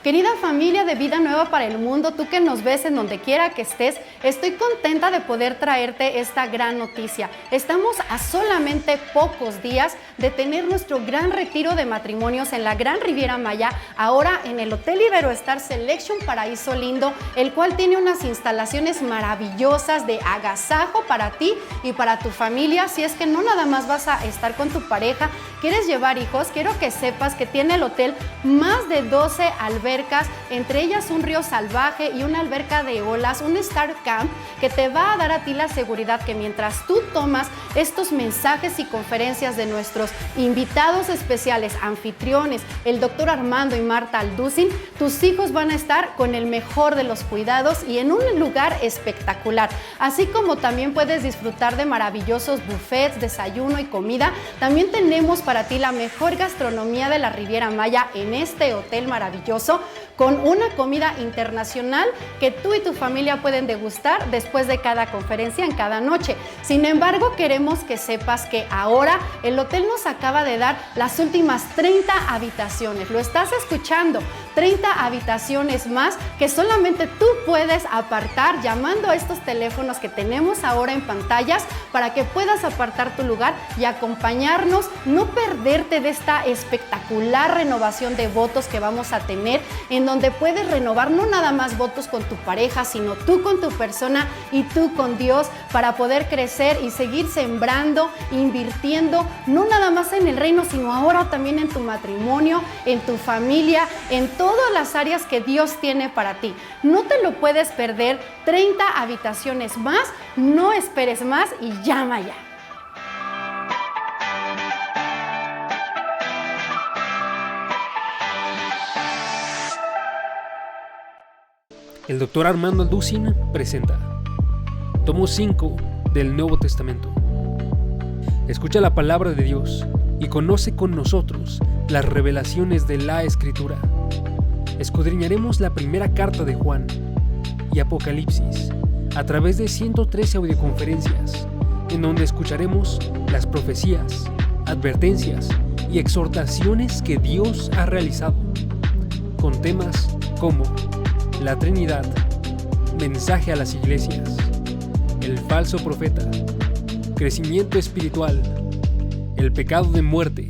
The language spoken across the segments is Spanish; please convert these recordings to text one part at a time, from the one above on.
Querida familia de Vida Nueva para el Mundo, tú que nos ves en donde quiera que estés, estoy contenta de poder traerte esta gran noticia. Estamos a solamente pocos días de tener nuestro gran retiro de matrimonios en la Gran Riviera Maya, ahora en el Hotel Iberoestar Selection Paraíso Lindo, el cual tiene unas instalaciones maravillosas de agasajo para ti y para tu familia. Si es que no nada más vas a estar con tu pareja, quieres llevar hijos, quiero que sepas que tiene el hotel más de 12 albercas, entre ellas un río salvaje y una alberca de olas, un Star Camp que te va a dar a ti la seguridad que mientras tú tomas estos mensajes y conferencias de nuestros invitados especiales, anfitriones, el doctor Armando y Marta Alducin, tus hijos van a estar con el mejor de los cuidados y en un lugar espectacular. Así como también puedes disfrutar de maravillosos buffets, desayuno y comida, también tenemos para ti la mejor gastronomía de la Riviera Maya en este hotel maravilloso, con una comida internacional que tú y tu familia pueden degustar después de cada conferencia en cada noche. Sin embargo, queremos que sepas que ahora el hotel nos acaba de dar las últimas 30 habitaciones. ¿Lo estás escuchando? 30 habitaciones más que solamente tú puedes apartar llamando a estos teléfonos que tenemos ahora en pantallas para que puedas apartar tu lugar y acompañarnos, no perderte de esta espectacular renovación de votos que vamos a tener, en donde puedes renovar no nada más votos con tu pareja, sino tú con tu persona y tú con Dios, para poder crecer y seguir sembrando, invirtiendo, no nada más en el reino, sino ahora también en tu matrimonio, en tu familia, en todas las áreas que Dios tiene para ti. No te lo puedes perder, 30 habitaciones más, no esperes más y llama ya. El doctor Armando Alducin presenta Tomo 5 del Nuevo Testamento. Escucha la palabra de Dios y conoce con nosotros las revelaciones de la Escritura. Escudriñaremos la primera carta de Juan y Apocalipsis a través de 113 audioconferencias, en donde escucharemos las profecías, advertencias y exhortaciones que Dios ha realizado, con temas como la Trinidad, mensaje a las iglesias, el falso profeta, crecimiento espiritual, el pecado de muerte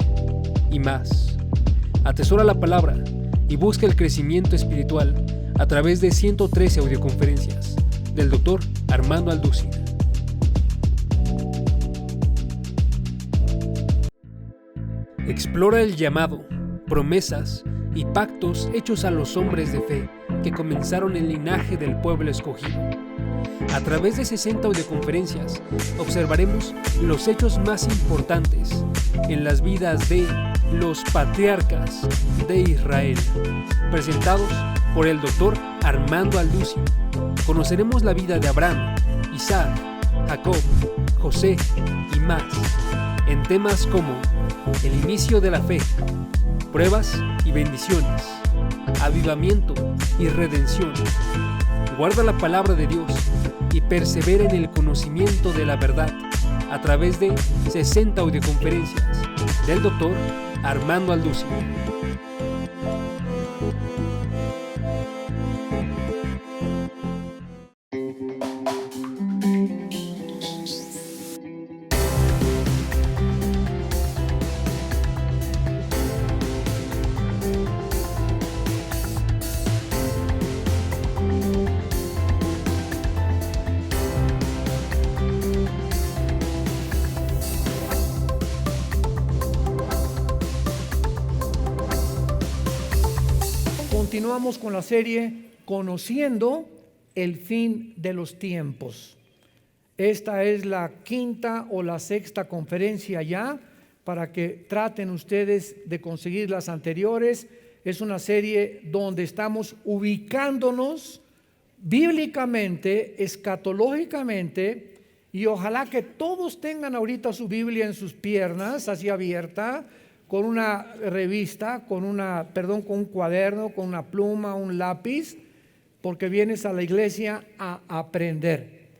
y más. Atesora la palabra y busca el crecimiento espiritual a través de 113 audioconferencias del Dr. Armando Alducin. Explora el llamado, promesas y pactos hechos a los hombres de fe que comenzaron el linaje del pueblo escogido. A través de 60 audioconferencias observaremos los hechos más importantes en las vidas de los patriarcas de Israel, presentados por el Dr. Armando Alducin. Conoceremos la vida de Abraham, Isaac, Jacob, José y más, en temas como el inicio de la fe, pruebas y bendiciones, avivamiento y redención. Guarda la palabra de Dios y persevera en el conocimiento de la verdad a través de 60 audioconferencias del Dr. Armando Alducin. Continuamos con la serie Conociendo el fin de los tiempos. Esta es la quinta o la sexta conferencia ya, para que traten ustedes de conseguir las anteriores. Es una serie donde estamos ubicándonos bíblicamente, escatológicamente, y ojalá que todos tengan ahorita su Biblia en sus piernas, así abierta, con una revista, con un cuaderno, con una pluma, un lápiz, porque vienes a la iglesia a aprender.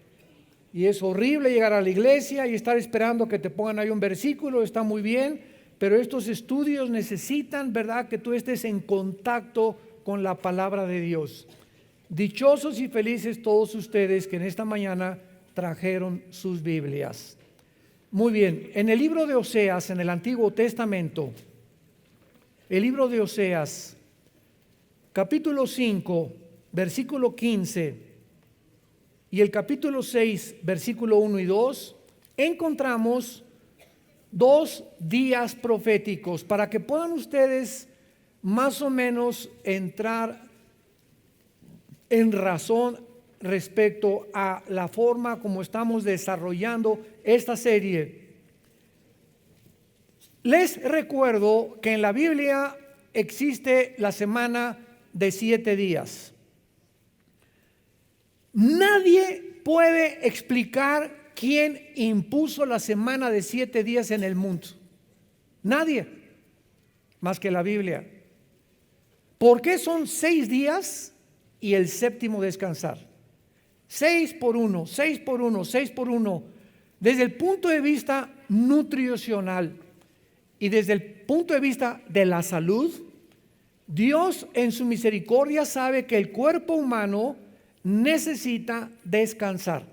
Y es horrible llegar a la iglesia y estar esperando que te pongan ahí un versículo, está muy bien, pero estos estudios necesitan, ¿verdad?, que tú estés en contacto con la palabra de Dios. Dichosos y felices todos ustedes que en esta mañana trajeron sus Biblias. Muy bien, en el libro de Oseas, en el Antiguo Testamento, el libro de Oseas, capítulo 5, versículo 15, y el capítulo 6, versículo 1 y 2, encontramos dos días proféticos para que puedan ustedes más o menos entrar en razón respecto a la forma como estamos desarrollando esta serie. Les recuerdo que en la Biblia existe la semana de 7 días. Nadie puede explicar quién impuso la semana de 7 días en el mundo. Nadie, más que la Biblia. ¿Por qué son 6 días y el séptimo descansar? 6 por 1, 6 por 1, 6 por 1. Desde el punto de vista nutricional y desde el punto de vista de la salud, Dios en su misericordia sabe que el cuerpo humano necesita descansar.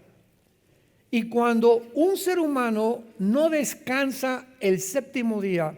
Y cuando un ser humano no descansa el séptimo día,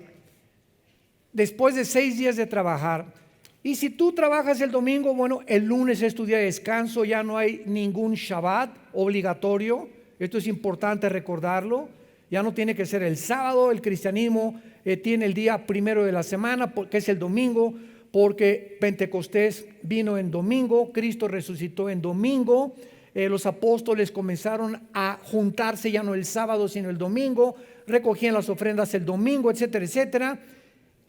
después de 6 días de trabajar, y si tú trabajas el domingo, bueno, el lunes es tu día de descanso, ya no hay ningún Shabbat obligatorio. Esto es importante recordarlo. Ya no tiene que ser el sábado. El cristianismo tiene el día primero de la semana, que es el domingo, porque Pentecostés vino en domingo, Cristo resucitó en domingo. Los apóstoles comenzaron a juntarse ya no el sábado, sino el domingo. Recogían las ofrendas el domingo, etcétera, etcétera.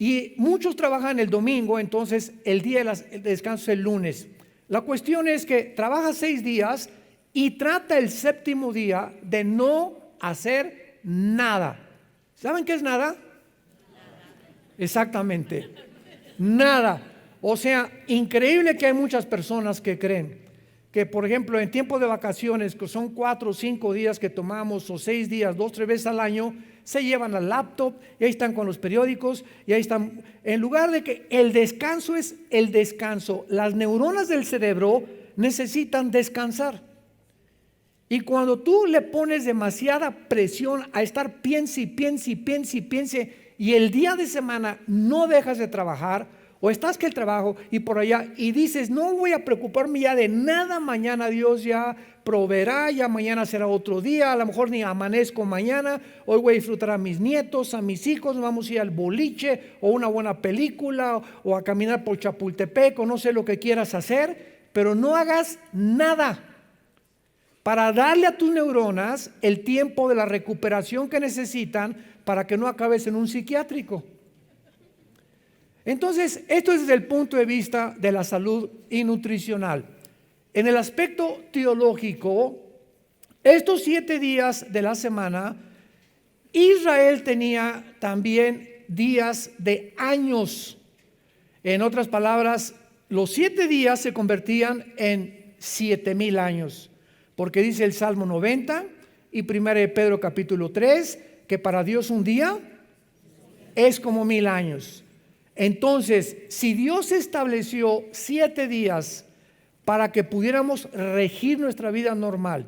Y muchos trabajan el domingo, entonces el día de descanso es el lunes. La cuestión es que trabaja 6 días y trata el séptimo día de no hacer nada. ¿Saben qué es nada? Exactamente, nada. O sea, increíble que hay muchas personas que creen que, por ejemplo, en tiempo de vacaciones, que son 4 o 5 días que tomamos, o 6 días, 2 o 3 veces al año, se llevan al laptop y ahí están con los periódicos y ahí están. En lugar de que el descanso es el descanso, las neuronas del cerebro necesitan descansar. Y cuando tú le pones demasiada presión a estar piense y el día de semana no dejas de trabajar, o estás que el trabajo y por allá y dices, no voy a preocuparme ya de nada, mañana Dios ya proveerá, ya mañana será otro día, a lo mejor ni amanezco mañana, hoy voy a disfrutar a mis nietos, a mis hijos, vamos a ir al boliche o una buena película o a caminar por Chapultepec o no sé lo que quieras hacer, pero no hagas nada para darle a tus neuronas el tiempo de la recuperación que necesitan para que no acabes en un psiquiátrico. Entonces, esto es desde el punto de vista de la salud y nutricional. En el aspecto teológico, estos 7 días de la semana, Israel tenía también días de años. En otras palabras, los 7 días se convertían en 7,000 años. Porque dice el Salmo 90 y 1 de Pedro capítulo 3, que para Dios un día es como 1000 años. Entonces, si Dios estableció 7 días para que pudiéramos regir nuestra vida normal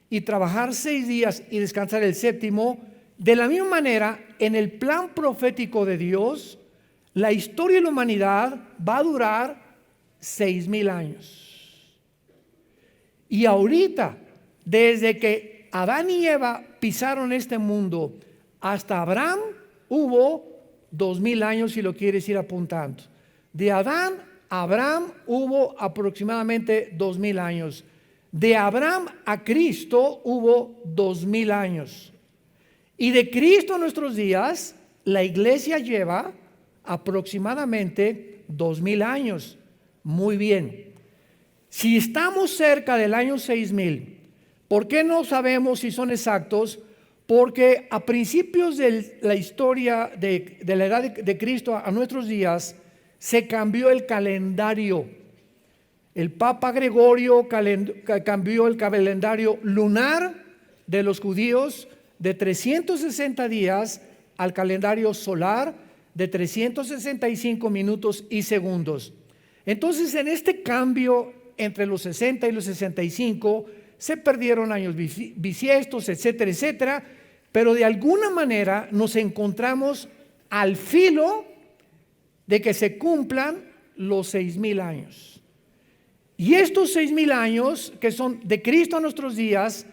y trabajar 6 días y descansar el séptimo, de la misma manera, en el plan profético de Dios, la historia de la humanidad va a durar 6,000 años. Y ahorita, desde que Adán y Eva pisaron este mundo hasta Abraham, hubo 2,000 años, si lo quieres ir apuntando. De Adán a Abraham hubo aproximadamente 2,000 años. De Abraham a Cristo hubo 2,000 años. Y de Cristo a nuestros días, la iglesia lleva aproximadamente 2,000 años. Muy bien. Si estamos cerca del año 6,000, ¿por qué no sabemos si son exactos? Porque a principios de la historia de la edad de Cristo a nuestros días, se cambió el calendario. El Papa Gregorio cambió el calendario lunar de los judíos de 360 días al calendario solar de 365 minutos y segundos. Entonces, en este cambio entre los 60 y los 65, se perdieron años bisiestos, etcétera, etcétera, pero de alguna manera nos encontramos al filo de que se cumplan los 6,000 años. Y estos 6,000 años, que son de Cristo a nuestros días,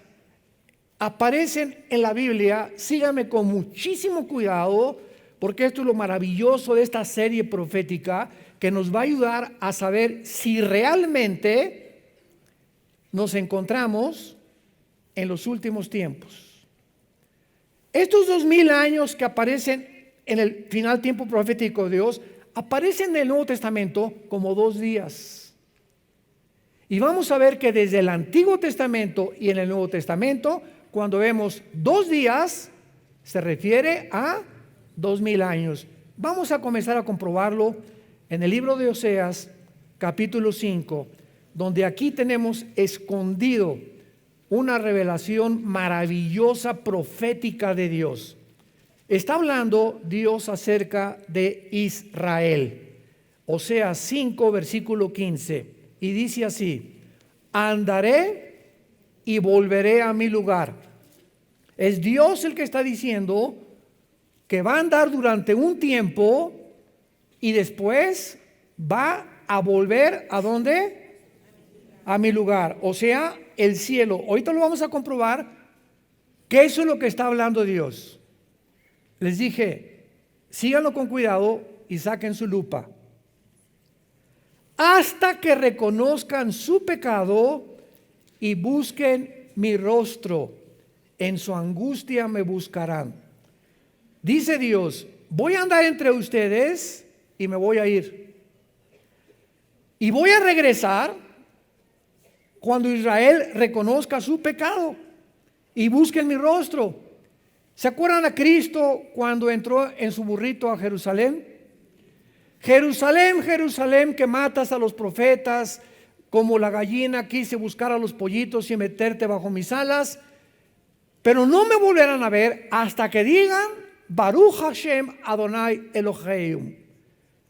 aparecen en la Biblia. Síganme con muchísimo cuidado, porque esto es lo maravilloso de esta serie profética, que nos va a ayudar a saber si realmente nos encontramos en los últimos tiempos. Estos 2,000 años que aparecen en el final tiempo profético de Dios, aparecen en el Nuevo Testamento como 2 días. Y vamos a ver que desde el Antiguo Testamento y en el Nuevo Testamento, cuando vemos 2 días, se refiere a 2,000 años. Vamos a comenzar a comprobarlo en el libro de Oseas, capítulo 5, donde aquí tenemos escondido una revelación maravillosa profética de Dios. Está hablando Dios acerca de Israel. Oseas 5, versículo 15, y dice así: andaré y volveré a mi lugar. Es Dios el que está diciendo que va a andar durante un tiempo y después va a volver ¿a dónde? A mi lugar, o sea, el cielo. Ahorita lo vamos a comprobar que eso es lo que está hablando Dios. Les dije, síganlo con cuidado y saquen su lupa. Hasta que reconozcan su pecado y busquen mi rostro, en su angustia me buscarán. Dice Dios, voy a andar entre ustedes y me voy a ir. Y voy a regresar cuando Israel reconozca su pecado y busquen mi rostro. ¿Se acuerdan a Cristo cuando entró en su burrito a Jerusalén? Jerusalén, Jerusalén, que matas a los profetas, como la gallina quise buscar a los pollitos y meterte bajo mis alas, pero no me volverán a ver hasta que digan Baruch Hashem Adonai Eloheim,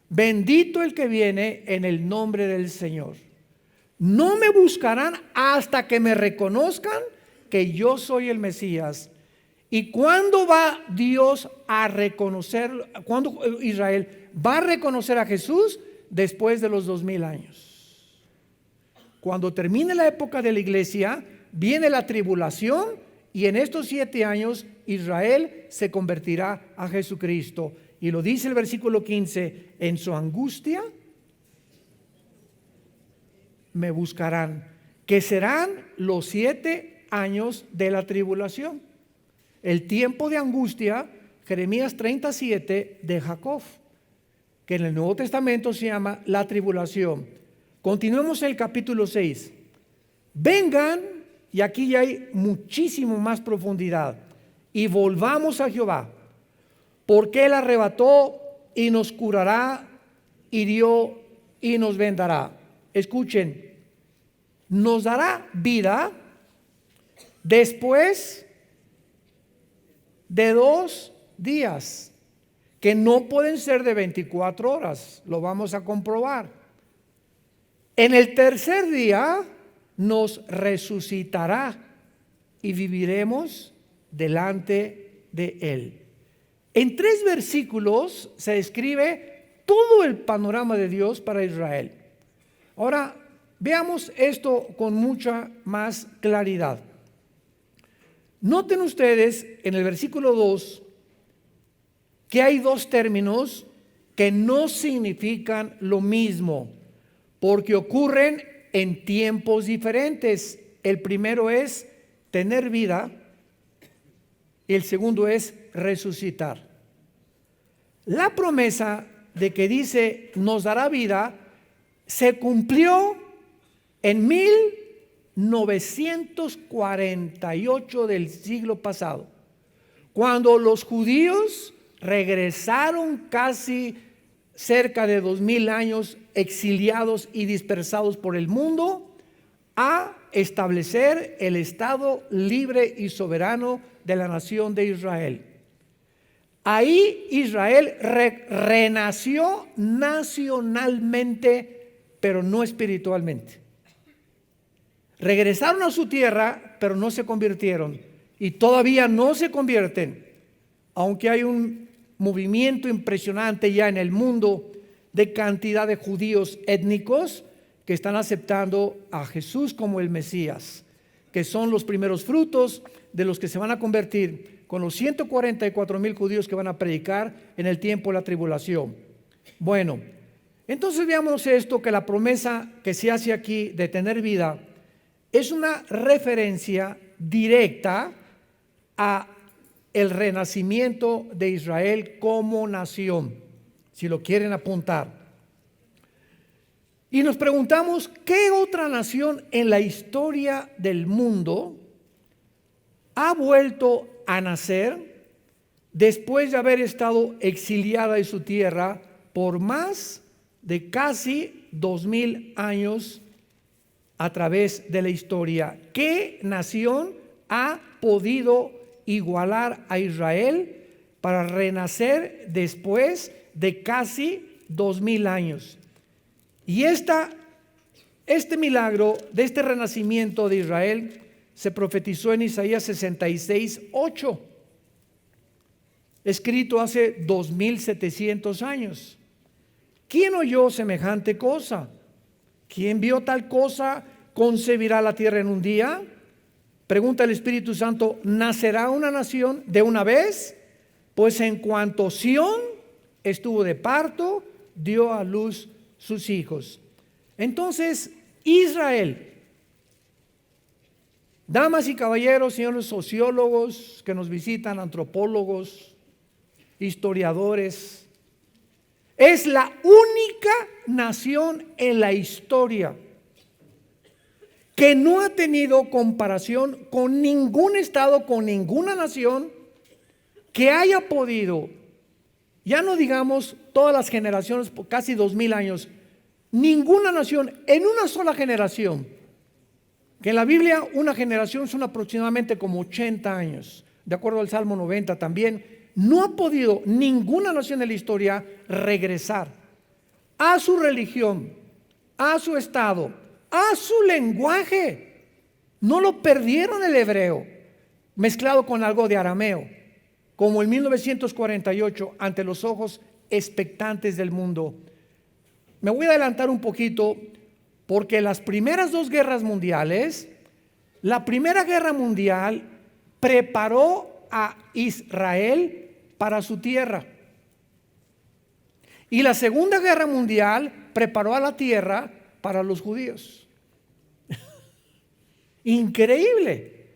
bendito el que viene en el nombre del Señor. No me buscarán hasta que me reconozcan que yo soy el Mesías. ¿Y cuándo va Dios a reconocer, cuándo Israel va a reconocer a Jesús? Después de los 2,000 años. Cuando termine la época de la iglesia, viene la tribulación, y en estos 7 años Israel se convertirá a Jesucristo. Y lo dice el versículo 15, en su angustia me buscarán, que serán los 7 años de la tribulación. El tiempo de angustia, Jeremías 37 de Jacob, que en el Nuevo Testamento se llama la tribulación. Continuemos en el capítulo 6. Vengan, y aquí ya hay muchísimo más profundidad, y volvamos a Jehová, porque Él arrebató y nos curará, hirió y nos vendará. Escuchen, nos dará vida después de 2 días, que no pueden ser de 24 horas, lo vamos a comprobar. En el tercer día nos resucitará y viviremos delante de Él. En 3 versículos se describe todo el panorama de Dios para Israel. Ahora, veamos esto con mucha más claridad. Noten ustedes en el versículo 2 que hay 2 términos que no significan lo mismo, porque ocurren en tiempos diferentes. El primero es tener vida y el segundo es resucitar. La promesa de que dice nos dará vida se cumplió en 1948 del siglo pasado, cuando los judíos regresaron casi cerca de 2,000 años exiliados y dispersados por el mundo a establecer el Estado libre y soberano de la nación de Israel. Ahí Israel renació nacionalmente pero no espiritualmente. Regresaron a su tierra, pero no se convirtieron. Y todavía no se convierten, aunque hay un movimiento impresionante ya en el mundo de cantidad de judíos étnicos que están aceptando a Jesús como el Mesías, que son los primeros frutos de los que se van a convertir con los 144,000 judíos que van a predicar en el tiempo de la tribulación. Bueno, entonces veamos esto, que la promesa que se hace aquí de tener vida es una referencia directa a el renacimiento de Israel como nación, si lo quieren apuntar. Y nos preguntamos, ¿qué otra nación en la historia del mundo ha vuelto a nacer después de haber estado exiliada de su tierra por más de casi 2000 años a través de la historia? ¿Qué nación ha podido igualar a Israel para renacer después de casi 2000 años? Y este milagro de este renacimiento de Israel se profetizó en Isaías 66:8, escrito hace 2700 años. ¿Quién oyó semejante cosa? ¿Quién vio tal cosa? ¿Concebirá la tierra en un día? Pregunta el Espíritu Santo, ¿nacerá una nación de una vez? Pues en cuanto Sión estuvo de parto, dio a luz sus hijos. Entonces, Israel, damas y caballeros, señores sociólogos que nos visitan, antropólogos, historiadores, es la única nación en la historia que no ha tenido comparación con ningún estado, con ninguna nación que haya podido, ya no digamos todas las generaciones, por casi 2000 años, ninguna nación en una sola generación, que en la Biblia una generación son aproximadamente como 80 años, de acuerdo al Salmo 90 también, no ha podido ninguna nación en la historia regresar a su religión, a su estado, a su lenguaje. No lo perdieron el hebreo, mezclado con algo de arameo, como en 1948, ante los ojos expectantes del mundo. Me voy a adelantar un poquito, porque las primeras dos guerras mundiales, la Primera Guerra Mundial preparó a Israel para su tierra, y la Segunda Guerra Mundial preparó a la tierra para los judíos. Increíble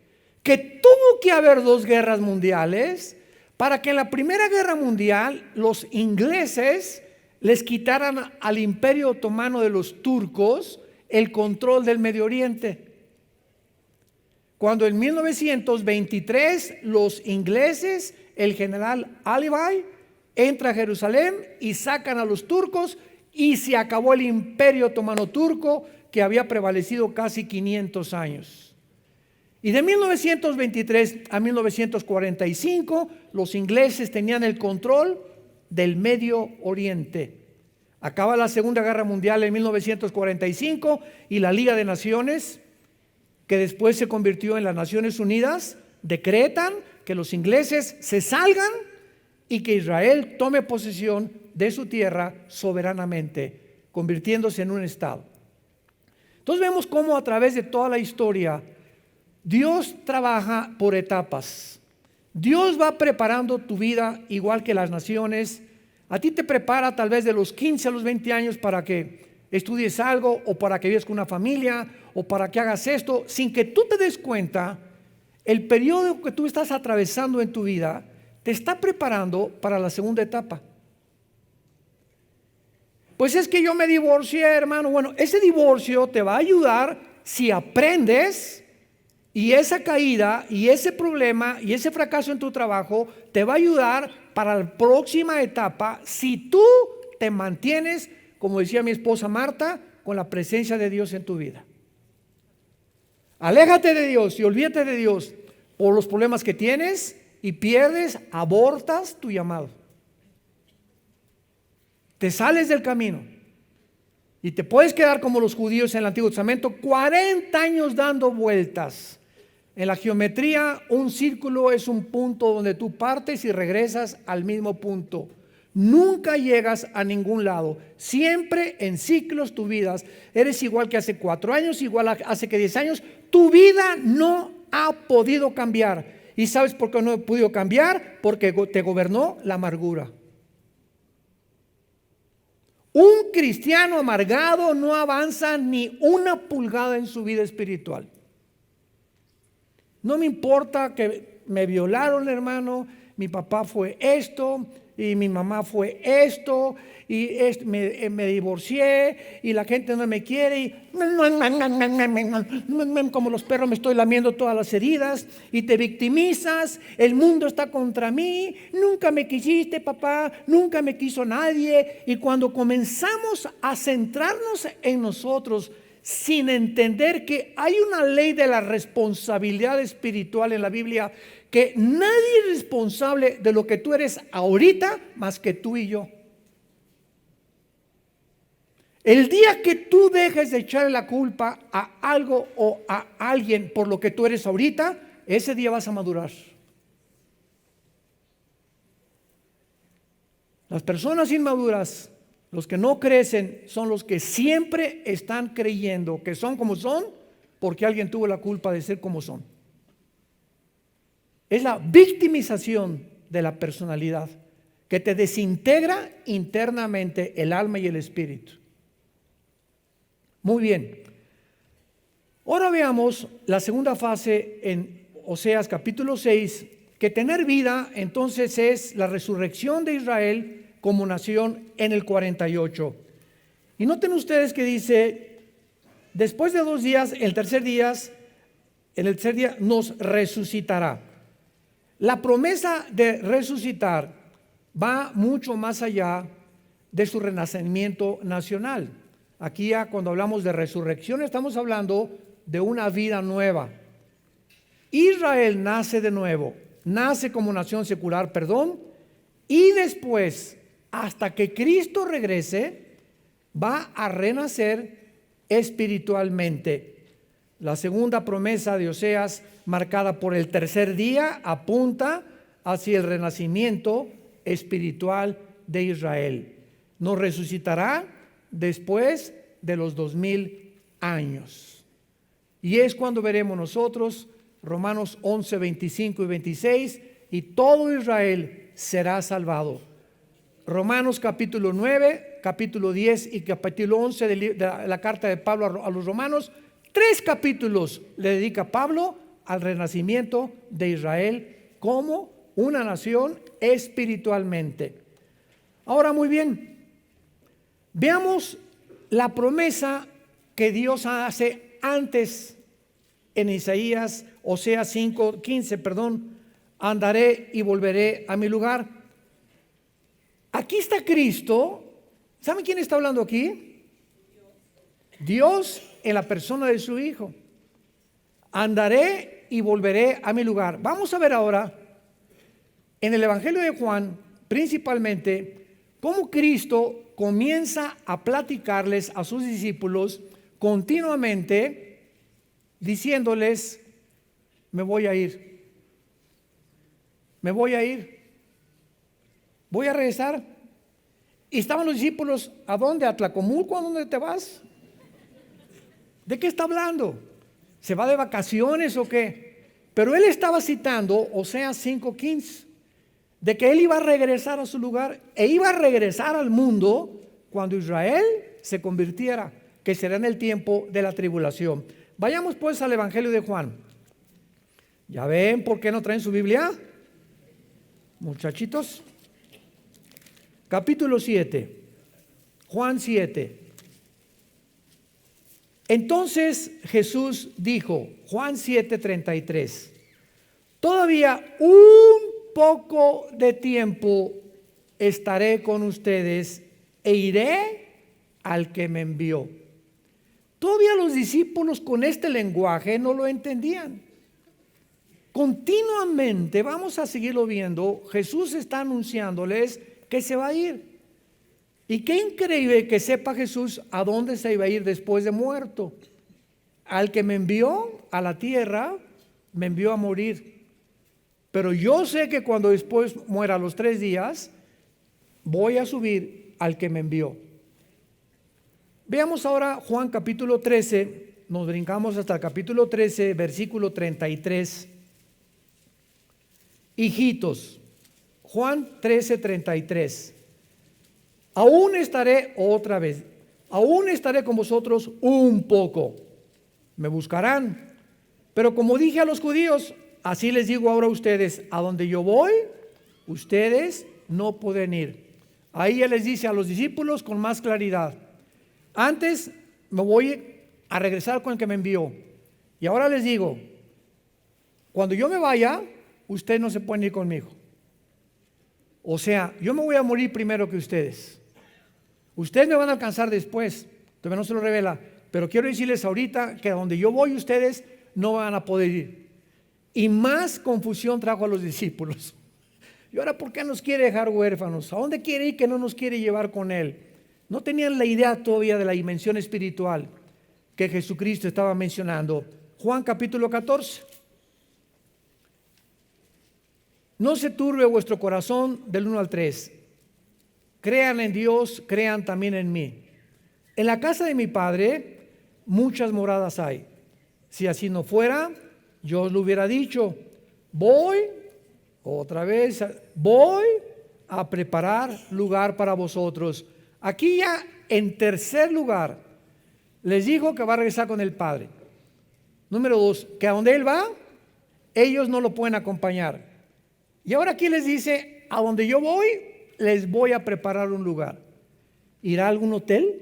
que tuvo que haber dos guerras mundiales para que en la Primera Guerra Mundial los ingleses les quitaran al Imperio Otomano de los turcos el control del Medio Oriente. Cuando en 1923 los ingleses, el general Alibay, entra a Jerusalén y sacan a los turcos, y se acabó el Imperio Otomano turco, que había prevalecido casi 500 años. Y de 1923 a 1945 los ingleses tenían el control del Medio Oriente. Acaba la Segunda Guerra Mundial en 1945 y la Liga de Naciones, que después se convirtió en las Naciones Unidas, decretan que los ingleses se salgan y que Israel tome posesión de su tierra soberanamente, convirtiéndose en un estado. Entonces vemos cómo a través de toda la historia Dios trabaja por etapas. Dios va preparando tu vida igual que las naciones. A ti te prepara tal vez de los 15 a los 20 años para que estudies algo, o para que vivas con una familia, o para que hagas esto, sin que tú te des cuenta. El periodo que tú estás atravesando en tu vida te está preparando para la segunda etapa. Pues es que yo me divorcié, hermano. Bueno, ese divorcio te va a ayudar si aprendes, y esa caída y ese problema y ese fracaso en tu trabajo te va a ayudar para la próxima etapa si tú te mantienes, como decía mi esposa Marta, con la presencia de Dios en tu vida. Aléjate de Dios y olvídate de Dios por los problemas que tienes y pierdes, abortas tu llamado. Te sales del camino. Y te puedes quedar como los judíos en el Antiguo Testamento, 40 años dando vueltas. En la geometría, un círculo es un punto donde tú partes y regresas al mismo punto. Nunca llegas a ningún lado. Siempre en ciclos tu vida. Eres igual que hace 4 años, igual hace que 10 años. Tu vida no ha podido cambiar. ¿Y sabes por qué no ha podido cambiar? Porque te gobernó la amargura. Un cristiano amargado no avanza ni una pulgada en su vida espiritual. No me importa que me violaron, hermano, mi papá fue esto y mi mamá fue esto y me divorcié y la gente no me quiere y como los perros me estoy lamiendo todas las heridas y te victimizas, el mundo está contra mí, nunca me quisiste papá, nunca me quiso nadie. Y cuando comenzamos a centrarnos en nosotros sin entender que hay una ley de la responsabilidad espiritual en la Biblia, que nadie es responsable de lo que tú eres ahorita más que tú y yo. El día que tú dejes de echarle la culpa a algo o a alguien por lo que tú eres ahorita, ese día vas a madurar. Las personas inmaduras, los que no crecen, son los que siempre están creyendo que son como son porque alguien tuvo la culpa de ser como son. Es la victimización de la personalidad que te desintegra internamente el alma y el espíritu. Muy bien. Ahora veamos la segunda fase en Oseas capítulo 6, que tener vida entonces es la resurrección de Israel como nación en el 48. Y noten ustedes que dice, después de 2 días, en el tercer día nos resucitará. La promesa de resucitar va mucho más allá de su renacimiento nacional. Aquí ya cuando hablamos de resurrección estamos hablando de una vida nueva. Israel nace de nuevo, nace como nación secular, y después, hasta que Cristo regrese, va a renacer espiritualmente. La segunda promesa de Oseas, marcada por el tercer día, apunta hacia el renacimiento espiritual de Israel. Nos resucitará después de los 2000 años. Y es cuando veremos nosotros Romanos 11, 25 y 26, y todo Israel será salvado. Romanos capítulo 9, capítulo 10 y capítulo 11 de la carta de Pablo a los romanos, 3 capítulos le dedica Pablo al renacimiento de Israel como una nación espiritualmente. Ahora muy bien, veamos la promesa que Dios hace antes en Isaías, Oseas 5, 15, andaré y volveré a mi lugar. Aquí está Cristo. ¿Saben quién está hablando aquí? Dios en la persona de su Hijo. Andaré y volveré a mi lugar. Vamos a ver ahora en el Evangelio de Juan, principalmente, cómo Cristo comienza a platicarles a sus discípulos continuamente, diciéndoles, me voy a ir, voy a regresar. Y estaban los discípulos, ¿a dónde? ¿A Tlacomulco? ¿A dónde te vas? ¿De qué está hablando? ¿Se va de vacaciones o qué? Pero él estaba citando Oseas 5:15, de que él iba a regresar a su lugar e iba a regresar al mundo cuando Israel se convirtiera, que será en el tiempo de la tribulación. Vayamos pues al Evangelio de Juan. ¿Ya ven por qué no traen su Biblia? Muchachitos. Capítulo 7, Juan 7. Entonces Jesús dijo, Juan 7:33, todavía un poco de tiempo estaré con ustedes e iré al que me envió. Todavía los discípulos con este lenguaje no lo entendían. Continuamente, vamos a seguirlo viendo, Jesús está anunciándoles que se va a ir. Y qué increíble que sepa Jesús a dónde se iba a ir después de muerto. Al que me envió a la tierra, me envió a morir. Pero yo sé que cuando después muera a los 3 días, voy a subir al que me envió. Veamos ahora Juan capítulo 13, nos brincamos hasta el capítulo 13, versículo 33. Hijitos, Juan 13, 33. Aún estaré otra vez, aún estaré con vosotros un poco. Me buscarán, pero como dije a los judíos, así les digo ahora a ustedes, a donde yo voy, ustedes no pueden ir. Ahí Él les dice a los discípulos con más claridad, antes me voy a regresar con el que me envió. Y ahora les digo, cuando yo me vaya, ustedes no se pueden ir conmigo. O sea, yo me voy a morir primero que ustedes. Ustedes me van a alcanzar después, todavía no se lo revela, pero quiero decirles ahorita que a donde yo voy ustedes no van a poder ir. Y más confusión trajo a los discípulos. ¿Y ahora por qué nos quiere dejar huérfanos? ¿A dónde quiere ir que no nos quiere llevar con Él? No tenían la idea todavía de la dimensión espiritual que Jesucristo estaba mencionando. Juan capítulo 14. No se turbe vuestro corazón del 1 al 3. Crean en Dios, crean también en mí. En la casa de mi Padre muchas moradas hay. Si así no fuera, yo os lo hubiera dicho. Voy a preparar lugar para vosotros. Aquí ya en tercer lugar, les dijo que va a regresar con el Padre. Número 2, que a donde Él va, ellos no lo pueden acompañar. Y ahora aquí les dice, a donde yo voy, les voy a preparar un lugar. ¿Irá a algún hotel?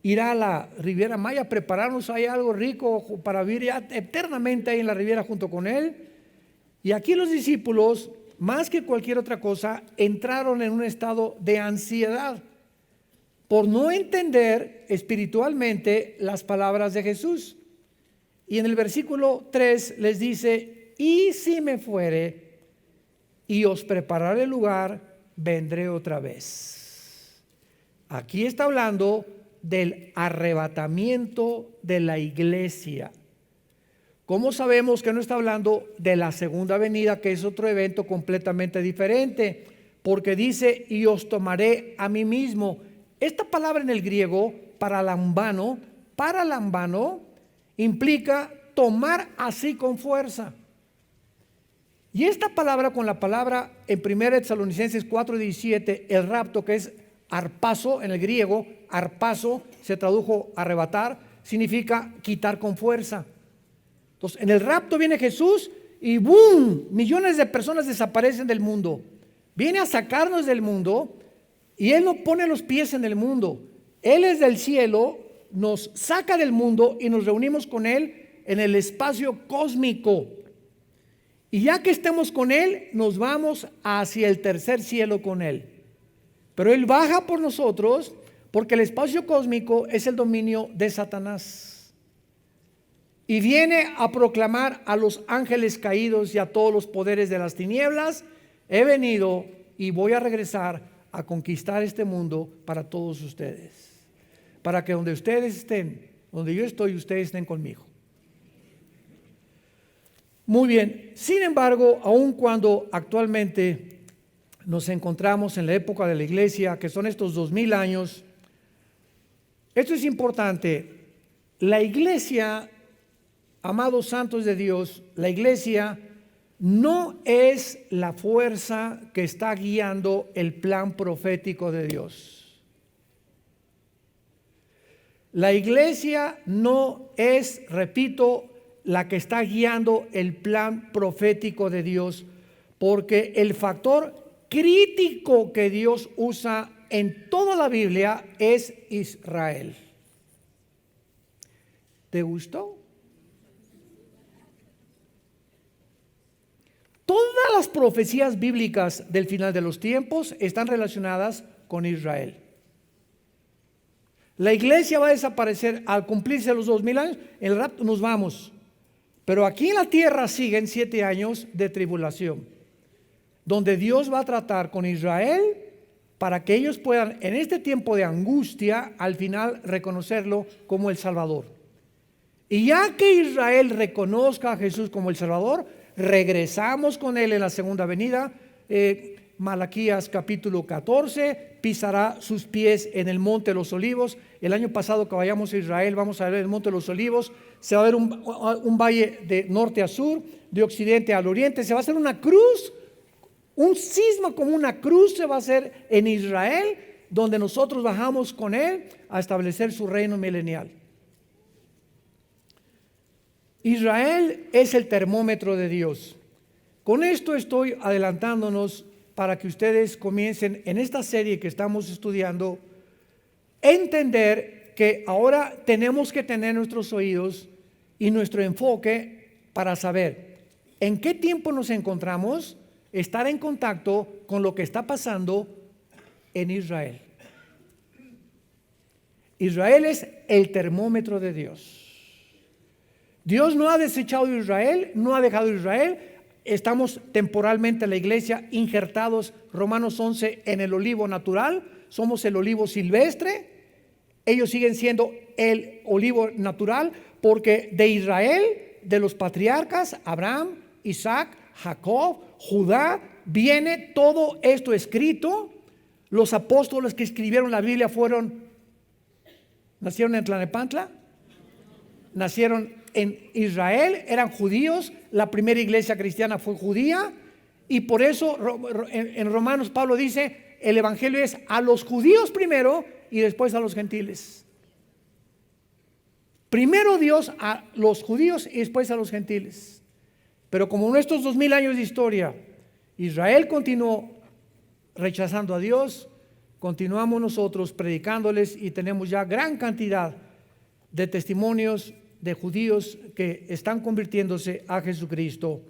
¿Irá a la Riviera Maya a prepararnos ahí algo rico para vivir ya eternamente ahí en la Riviera junto con Él? Y aquí los discípulos, más que cualquier otra cosa, entraron en un estado de ansiedad por no entender espiritualmente las palabras de Jesús. Y en el versículo 3 les dice, y si me fuere y os prepararé el lugar, vendré otra vez. Aquí está hablando del arrebatamiento de la iglesia. ¿Cómo sabemos que no está hablando de la segunda venida, que es otro evento completamente diferente? Porque dice, y os tomaré a mí mismo. Esta palabra en el griego, paralambano, implica tomar así con fuerza. Y esta palabra con la palabra en 1 Tesalonicenses 4:17, el rapto, que es arpazo en el griego, arpazo se tradujo arrebatar, significa quitar con fuerza. Entonces, en el rapto viene Jesús y ¡boom! Millones de personas desaparecen del mundo. Viene a sacarnos del mundo y Él no pone los pies en el mundo. Él es del cielo, nos saca del mundo y nos reunimos con Él en el espacio cósmico. Y ya que estemos con Él, nos vamos hacia el tercer cielo con Él. Pero Él baja por nosotros porque el espacio cósmico es el dominio de Satanás. Y viene a proclamar a los ángeles caídos y a todos los poderes de las tinieblas, he venido y voy a regresar a conquistar este mundo para todos ustedes. Para que donde ustedes estén, donde yo estoy, ustedes estén conmigo. Muy bien, sin embargo, aun cuando actualmente nos encontramos en la época de la iglesia, que son estos 2000 años, esto es importante. La iglesia, amados santos de Dios, la iglesia no es la fuerza que está guiando el plan profético de Dios. La iglesia no es, repito, la que está guiando el plan profético de Dios, porque el factor crítico que Dios usa en toda la Biblia es Israel. ¿Te gustó? Todas las profecías bíblicas del final de los tiempos están relacionadas con Israel. La iglesia va a desaparecer al cumplirse los 2000 años, en el rapto nos vamos. Pero aquí en la tierra siguen 7 años de tribulación, donde Dios va a tratar con Israel para que ellos puedan, en este tiempo de angustia, al final reconocerlo como el Salvador. Y ya que Israel reconozca a Jesús como el Salvador, regresamos con Él en la segunda venida. Malaquías capítulo 14, pisará sus pies en el monte de los olivos. El año pasado que vayamos a Israel, vamos a ver el monte de los olivos. Se va a ver un valle de norte a sur, de occidente al oriente. Se va a hacer una cruz, un cisma como una cruz se va a hacer en Israel, donde nosotros bajamos con Él a establecer su reino milenial. Israel es el termómetro de Dios. Con esto estoy adelantándonos para que ustedes comiencen en esta serie que estamos estudiando, entender que ahora tenemos que tener nuestros oídos y nuestro enfoque para saber en qué tiempo nos encontramos, estar en contacto con lo que está pasando en Israel. Israel es el termómetro de Dios. Dios no ha desechado a Israel, no ha dejado a Israel. Estamos temporalmente en la iglesia injertados, Romanos 11, en el olivo natural. Somos el olivo silvestre. Ellos siguen siendo el olivo natural porque de Israel, de los patriarcas, Abraham, Isaac, Jacob, Judá, viene todo esto escrito. Los apóstoles que escribieron la Biblia nacieron en Tlalnepantla, nacieron en Israel, eran judíos, la primera iglesia cristiana fue judía, y por eso en Romanos Pablo dice, el evangelio es a los judíos primero y después a los gentiles. Primero Dios a los judíos y después a los gentiles. Pero como en estos 2000 años de historia Israel continuó rechazando a Dios, continuamos nosotros predicándoles y tenemos ya gran cantidad de testimonios de judíos que están convirtiéndose a Jesucristo.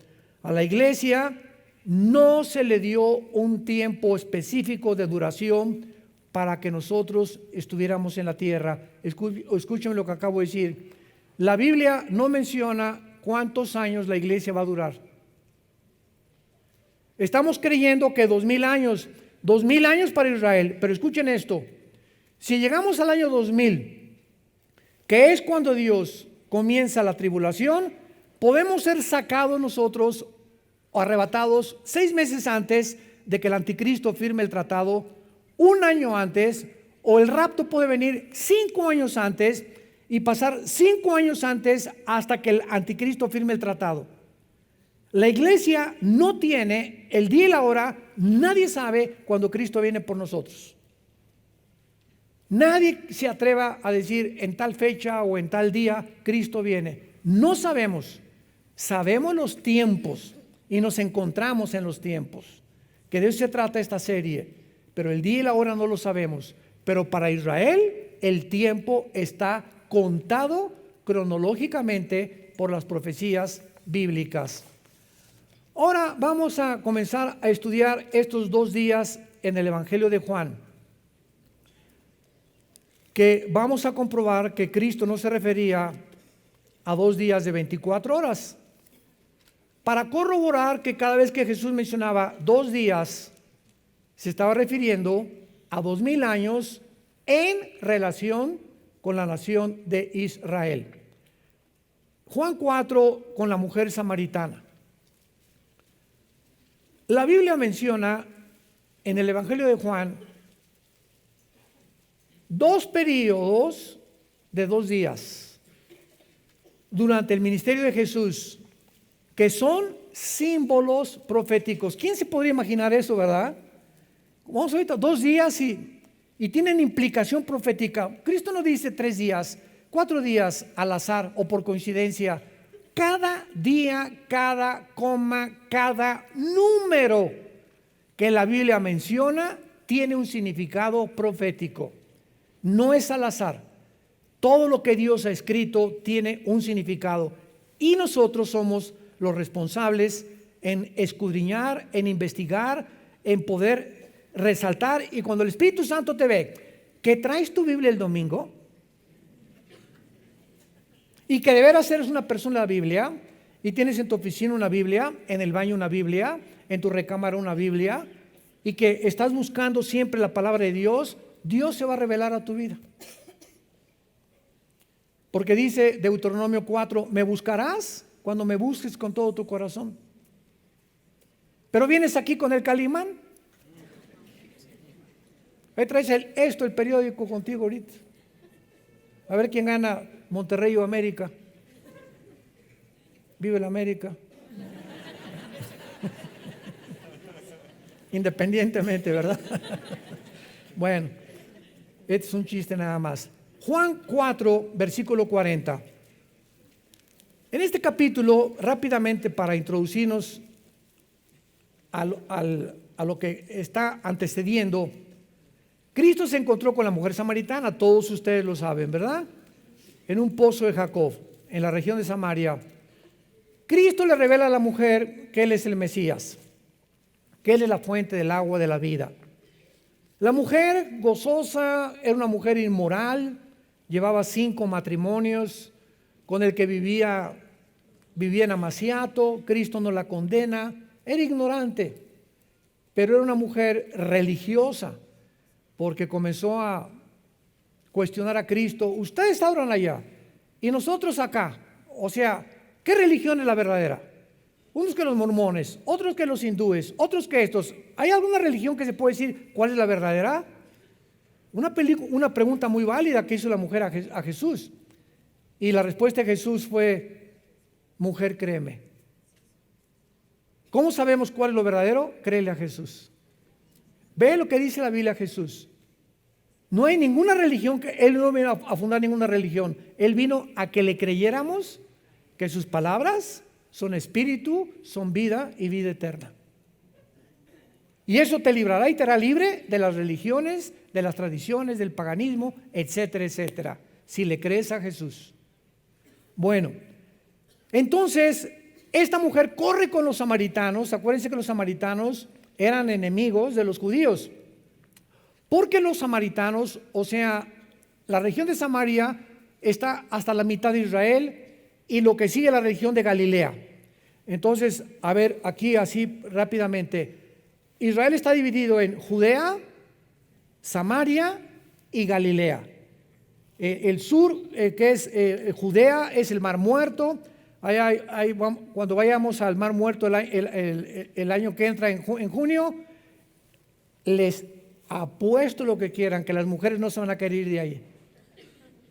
A la iglesia no se le dio un tiempo específico de duración para que nosotros estuviéramos en la tierra. Escúchenme lo que acabo de decir. La Biblia no menciona cuántos años la iglesia va a durar. Estamos creyendo que 2000 años para Israel, pero escuchen esto. Si llegamos al año 2000, que es cuando Dios comienza la tribulación, podemos ser sacados nosotros o arrebatados 6 meses antes de que el anticristo firme el tratado, 1 año antes, o el rapto puede venir 5 años antes y pasar 5 años antes hasta que el anticristo firme el tratado. La iglesia no tiene el día y la hora, nadie sabe cuando Cristo viene por nosotros. Nadie se atreva a decir en tal fecha o en tal día Cristo viene. No sabemos. Sabemos los tiempos y nos encontramos en los tiempos. Que de eso se trata esta serie. Pero el día y la hora no lo sabemos. Pero para Israel el tiempo está contado cronológicamente por las profecías bíblicas. Ahora vamos a comenzar a estudiar estos 2 días en el Evangelio de Juan, que vamos a comprobar que Cristo no se refería a 2 días de 24 horas. Para corroborar que cada vez que Jesús mencionaba 2 días, se estaba refiriendo a 2000 años en relación con la nación de Israel. Juan 4 con la mujer samaritana. La Biblia menciona en el Evangelio de Juan 2 periodos de 2 días durante el ministerio de Jesús, que son símbolos proféticos. ¿Quién se podría imaginar eso, verdad? Vamos ahorita 2 días y tienen implicación profética. Cristo no dice 3 días, 4 días al azar o por coincidencia. Cada día, cada coma, cada número que la Biblia menciona tiene un significado profético. No es al azar. Todo lo que Dios ha escrito tiene un significado y nosotros somos los responsables en escudriñar, en investigar, en poder resaltar. Y cuando el Espíritu Santo te ve que traes tu Biblia el domingo y que de veras eres una persona de la Biblia y tienes en tu oficina una Biblia, en el baño una Biblia, en tu recámara una Biblia, y que estás buscando siempre la palabra de Dios, Dios se va a revelar a tu vida. Porque dice Deuteronomio 4, me buscarás cuando me busques con todo tu corazón. Pero vienes aquí con el Calimán. Ahí traes el periódico contigo ahorita. A ver quién gana, Monterrey o América. Vive la América. Independientemente, ¿verdad? Bueno, este es un chiste nada más. Juan 4, versículo 40. En este capítulo, rápidamente para introducirnos a lo que está antecediendo, Cristo se encontró con la mujer samaritana, todos ustedes lo saben, ¿verdad? En un pozo de Jacob, en la región de Samaria. Cristo le revela a la mujer que Él es el Mesías, que Él es la fuente del agua de la vida. La mujer gozosa era una mujer inmoral, llevaba 5 matrimonios, con el que vivía en amaciato. Cristo no la condena, era ignorante, pero era una mujer religiosa, porque comenzó a cuestionar a Cristo. Ustedes adoran allá y nosotros acá. O sea, ¿qué religión es la verdadera? Unos que los mormones, otros que los hindúes, otros que estos. ¿Hay alguna religión que se puede decir cuál es la verdadera? Una pregunta muy válida que hizo la mujer a Jesús. Y la respuesta de Jesús fue, mujer, créeme. ¿Cómo sabemos cuál es lo verdadero? Créele a Jesús. Ve lo que dice la Biblia a Jesús. No hay ninguna religión, Él no vino a fundar ninguna religión. Él vino a que le creyéramos que sus palabras son espíritu, son vida y vida eterna. Y eso te librará y te hará libre de las religiones, de las tradiciones, del paganismo, etcétera, etcétera, si le crees a Jesús. Bueno, entonces esta mujer corre con los samaritanos. Acuérdense que los samaritanos eran enemigos de los judíos, porque los samaritanos, o sea, la región de Samaria está hasta la mitad de Israel y lo que sigue la región de Galilea. Entonces, a ver, aquí así rápidamente, Israel está dividido en Judea, Samaria y Galilea. El sur, que es Judea, es el Mar Muerto. Cuando vayamos al Mar Muerto el año que entra en junio, les apuesto lo que quieran, que las mujeres no se van a querer ir de ahí.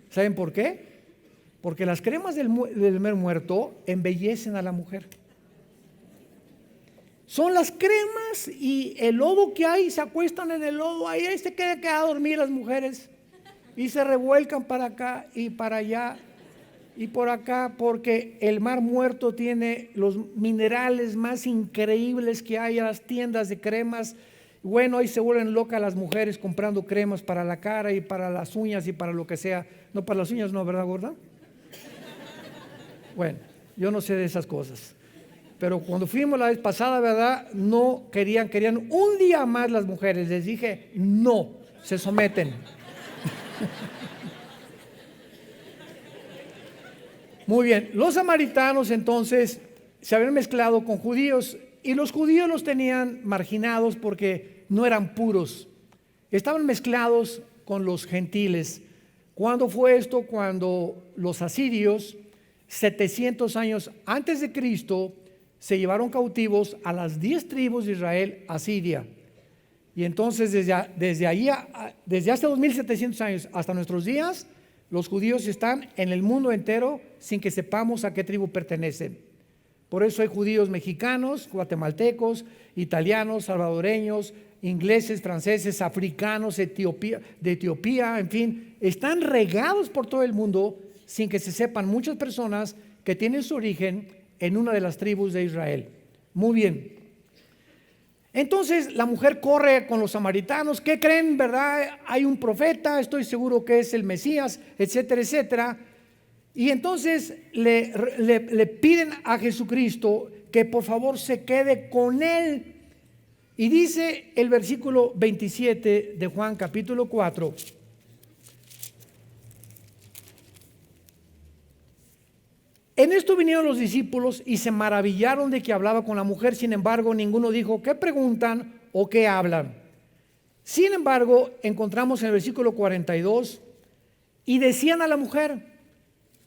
¿Saben por qué? Porque las cremas del Mar Muerto embellecen a la mujer. Son las cremas y el lodo que hay, se acuestan en el lodo, ahí se quedan a dormir las mujeres y se revuelcan para acá y para allá y por acá, porque el Mar Muerto tiene los minerales más increíbles que hay. A las tiendas de cremas, bueno, ahí se vuelven locas las mujeres comprando cremas para la cara y para las uñas y para lo que sea. No, para las uñas no, ¿verdad, gorda? Bueno, yo no sé de esas cosas. Pero cuando fuimos la vez pasada, ¿verdad? No querían un día más las mujeres. Les dije, no, se someten. Muy bien, los samaritanos entonces se habían mezclado con judíos y los judíos los tenían marginados porque no eran puros. Estaban mezclados con los gentiles. ¿Cuándo fue esto? Cuando los asirios, 700 años antes de Cristo, se llevaron cautivos a las 10 tribus de Israel a Siria. Y entonces desde hace 2700 años hasta nuestros días, los judíos están en el mundo entero sin que sepamos a qué tribu pertenecen. Por eso hay judíos mexicanos, guatemaltecos, italianos, salvadoreños, ingleses, franceses, africanos, de Etiopía, en fin, están regados por todo el mundo sin que se sepan muchas personas que tienen su origen en una de las tribus de Israel. Muy bien. Entonces la mujer corre con los samaritanos. ¿Qué creen, verdad? Hay un profeta, estoy seguro que es el Mesías, etcétera, etcétera. Y entonces le piden a Jesucristo que por favor se quede con él. Y dice el versículo 27 de Juan capítulo 4. En esto vinieron los discípulos y se maravillaron de que hablaba con la mujer. Sin embargo, ninguno dijo, ¿qué preguntan o qué hablan. Sin embargo, encontramos en el versículo 42, y decían a la mujer: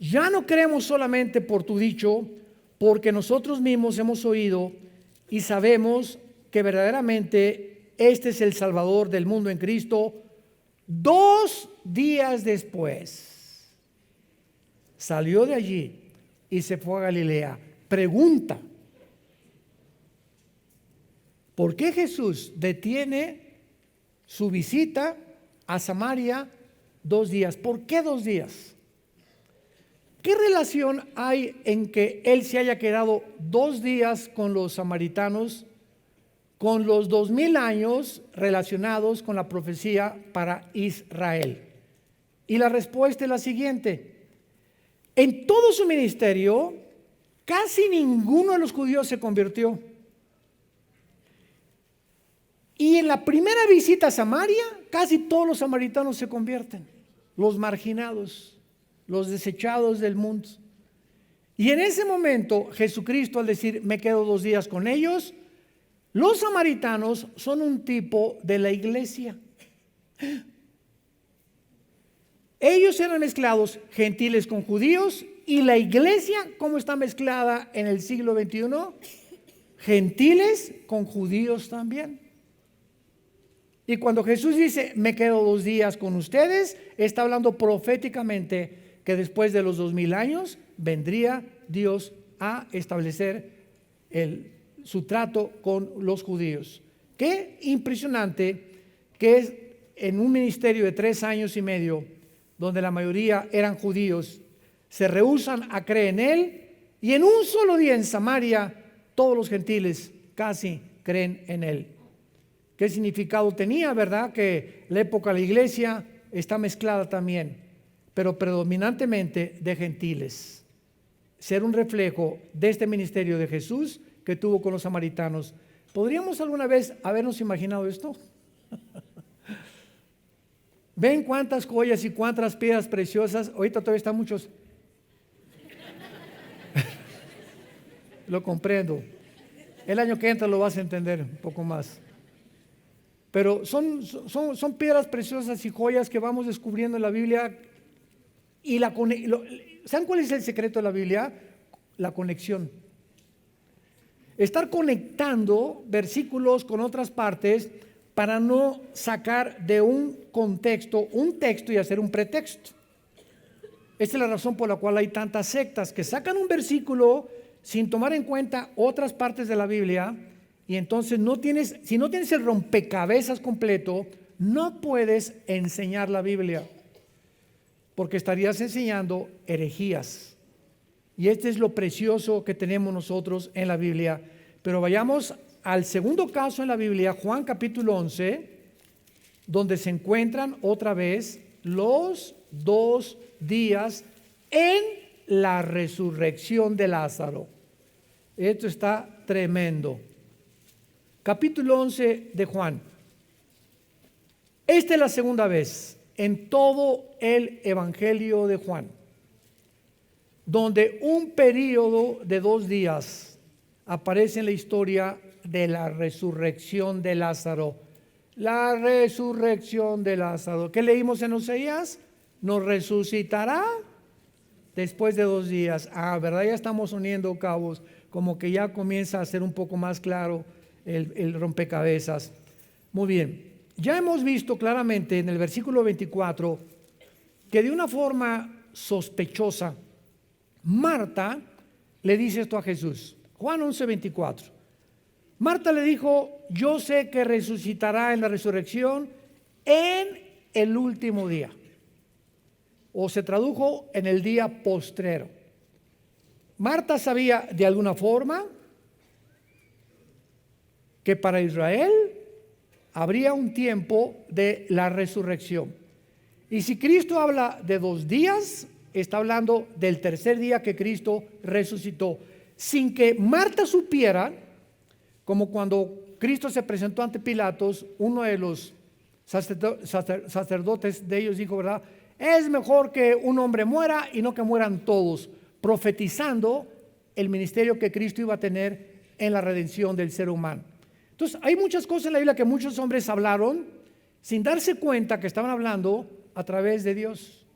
ya no creemos solamente por tu dicho, porque nosotros mismos hemos oído y sabemos que verdaderamente este es el Salvador del mundo en Cristo. 2 días después salió de allí y se fue a Galilea. Pregunta: ¿por qué Jesús detiene su visita a Samaria 2 días? ¿Por qué 2 días? ¿Qué relación hay en que él se haya quedado 2 días con los samaritanos, con los 2000 años relacionados con la profecía para Israel? Y la respuesta es la siguiente: en todo su ministerio, casi ninguno de los judíos se convirtió. Y en la primera visita a Samaria, casi todos los samaritanos se convierten, los marginados, los desechados del mundo. Y en ese momento, Jesucristo, al decir me quedo 2 días con ellos, los samaritanos son un tipo de la iglesia. Ellos eran mezclados, gentiles con judíos, y la iglesia, ¿cómo está mezclada en el siglo XXI? Gentiles con judíos también. Y cuando Jesús dice me quedo 2 días con ustedes, está hablando proféticamente que después de los 2000 años vendría Dios a establecer su trato con los judíos. Qué impresionante que es en un ministerio de 3 años y medio, donde la mayoría eran judíos, se rehúsan a creer en él, y en un solo día en Samaria todos los gentiles casi creen en él. ¿Qué significado tenía, verdad? Que la época de la iglesia está mezclada también, pero predominantemente de gentiles. Ser un reflejo de este ministerio de Jesús que tuvo con los samaritanos. ¿Podríamos alguna vez habernos imaginado esto? ¿Ven cuántas joyas y cuántas piedras preciosas? Ahorita todavía están muchos. Lo comprendo. El año que entra lo vas a entender un poco más. Pero son piedras preciosas y joyas que vamos descubriendo en la Biblia. Y ¿saben cuál es el secreto de la Biblia? La conexión. Estar conectando versículos con otras partes para no sacar de un contexto un texto y hacer un pretexto. Esta es la razón por la cual hay tantas sectas que sacan un versículo sin tomar en cuenta otras partes de la Biblia, y entonces si no tienes el rompecabezas completo, no puedes enseñar la Biblia, porque estarías enseñando herejías. Y este es lo precioso que tenemos nosotros en la Biblia. Pero vayamos al segundo caso en la Biblia, Juan capítulo 11, donde se encuentran otra vez los 2 días en la resurrección de Lázaro. Esto está tremendo. Capítulo 11 de Juan. Esta es la segunda vez en todo el Evangelio de Juan, donde un periodo de 2 días aparece en la historia de la resurrección de Lázaro. La resurrección de Lázaro. ¿Qué leímos en Oseas? Nos resucitará después de 2 días. ¿Verdad? Ya estamos uniendo cabos, como que ya comienza a ser un poco más claro el rompecabezas. Muy bien. Ya hemos visto claramente en el versículo 24 que de una forma sospechosa, Marta le dice esto a Jesús. Juan 11:24. Marta le dijo: yo sé que resucitará en la resurrección en el último día. O se tradujo en el día postrero. Marta sabía de alguna forma que para Israel habría un tiempo de la resurrección. Y si Cristo habla de 2 días, está hablando del tercer día que Cristo resucitó. Sin que Marta supiera, como cuando Cristo se presentó ante Pilatos, uno de los sacerdotes de ellos dijo, ¿verdad? Es mejor que un hombre muera y no que mueran todos, profetizando el ministerio que Cristo iba a tener en la redención del ser humano. Entonces, hay muchas cosas en la Biblia que muchos hombres hablaron sin darse cuenta que estaban hablando a través de Dios.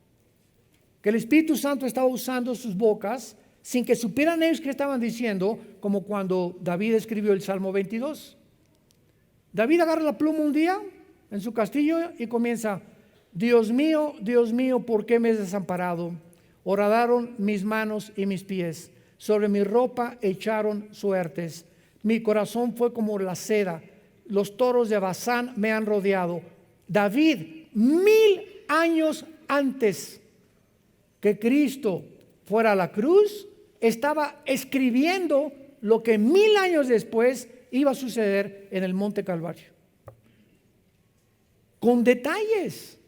Que el Espíritu Santo estaba usando sus bocas sin que supieran ellos qué estaban diciendo, como cuando David escribió el Salmo 22. David agarra la pluma un día en su castillo y comienza: Dios mío, ¿por qué me has desamparado? Horadaron mis manos y mis pies, sobre mi ropa echaron suertes. Mi corazón fue como la seda, los toros de Basán me han rodeado. David, 1000 años antes que Cristo fuera a la cruz, estaba escribiendo lo que 1000 años después iba a suceder en el Monte Calvario. Con detalles.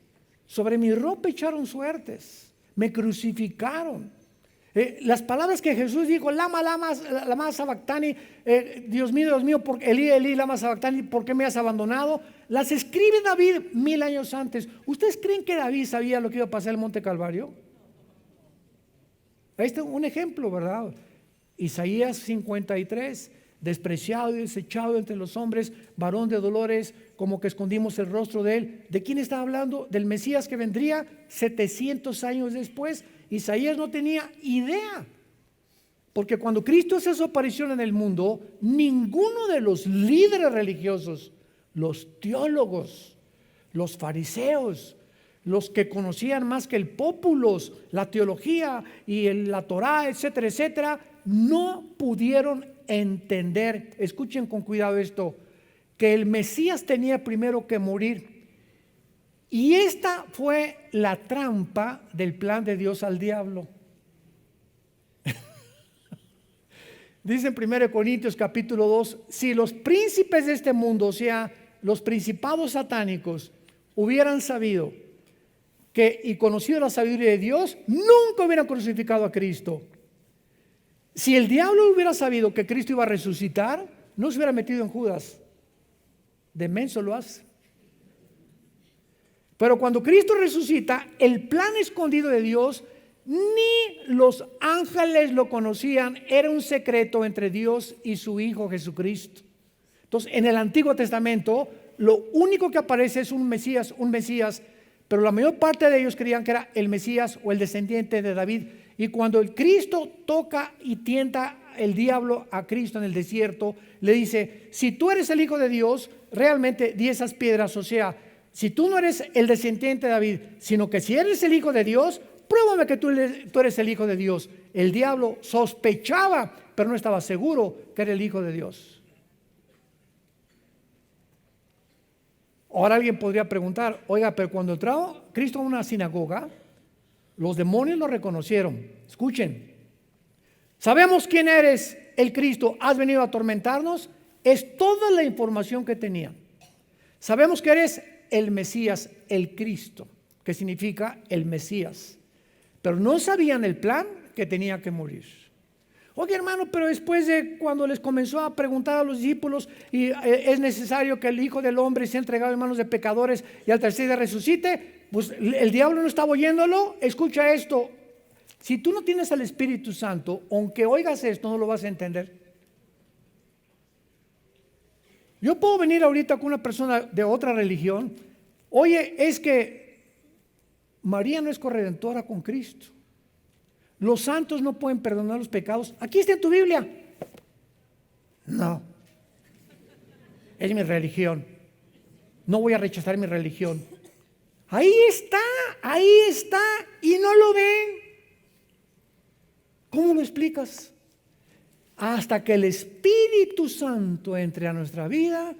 Sobre mi ropa echaron suertes, me crucificaron. Las palabras que Jesús dijo: lama sabactani, Dios mío, Elí, Elí, lama sabactani, ¿por qué me has abandonado? Las escribe David 1000 años antes. ¿Ustedes creen que David sabía lo que iba a pasar en el Monte Calvario? Ahí está un ejemplo, ¿verdad? Isaías 53: despreciado y desechado entre los hombres, varón de dolores, como que escondimos el rostro de él. ¿De quién está hablando? Del Mesías que vendría 700 años después. Isaías no tenía idea, porque cuando Cristo hace su aparición en el mundo, ninguno de los líderes religiosos, los teólogos, los fariseos, los que conocían más que el populos, la teología y la Torá, etcétera, etcétera, no pudieron entender, escuchen con cuidado esto, que el Mesías tenía primero que morir. Y esta fue la trampa del plan de Dios al diablo. Dice en 1 Corintios capítulo 2: si los príncipes de este mundo, o sea, los principados satánicos, hubieran sabido y conocido la sabiduría de Dios, nunca hubieran crucificado a Cristo. Si el diablo hubiera sabido que Cristo iba a resucitar, no se hubiera metido en Judas. De menso lo hace. Pero cuando Cristo resucita, el plan escondido de Dios, ni los ángeles lo conocían, era un secreto entre Dios y su Hijo Jesucristo. Entonces, en el Antiguo Testamento, lo único que aparece es un Mesías, pero la mayor parte de ellos creían que era el Mesías o el descendiente de David. Y cuando el Cristo toca y tienta el diablo a Cristo en el desierto, le dice: si tú eres el Hijo de Dios, realmente di esas piedras. O sea, si tú no eres el descendiente de David, sino que si eres el Hijo de Dios, pruébame que tú eres el Hijo de Dios. El diablo sospechaba, pero no estaba seguro que era el Hijo de Dios. Ahora alguien podría preguntar: oiga, pero cuando entró Cristo a una sinagoga, los demonios lo reconocieron. Escuchen: sabemos quién eres, el Cristo, has venido a atormentarnos. Es toda la información que tenían. Sabemos que eres el Mesías, el Cristo, que significa el Mesías, pero no sabían el plan, que tenía que morir. Oye, hermano, pero después de cuando les comenzó a preguntar a los discípulos, y es necesario que el Hijo del Hombre sea entregado en manos de pecadores y al tercer día resucite, pues el diablo no estaba oyéndolo. Escucha esto: si tú no tienes al Espíritu Santo, aunque oigas esto, no lo vas a entender. Yo puedo venir ahorita con una persona de otra religión: oye, es que María no es corredentora con Cristo, los santos no pueden perdonar los pecados. Aquí está en tu Biblia. No, es mi religión, no voy a rechazar mi religión. Ahí está, y no lo ven. ¿Cómo lo explicas? Hasta que el Espíritu Santo entre a nuestra vida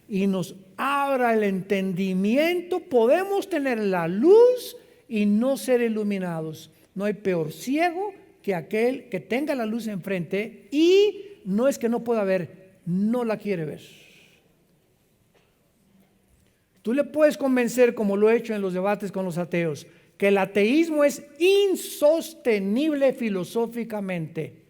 y nos abra el entendimiento, podemos tener la luz y no ser iluminados. No hay peor ciego que aquel que tenga la luz enfrente y no es que no pueda ver, no la quiere ver. Tú le puedes convencer, como lo he hecho en los debates con los ateos, que el ateísmo es insostenible filosóficamente,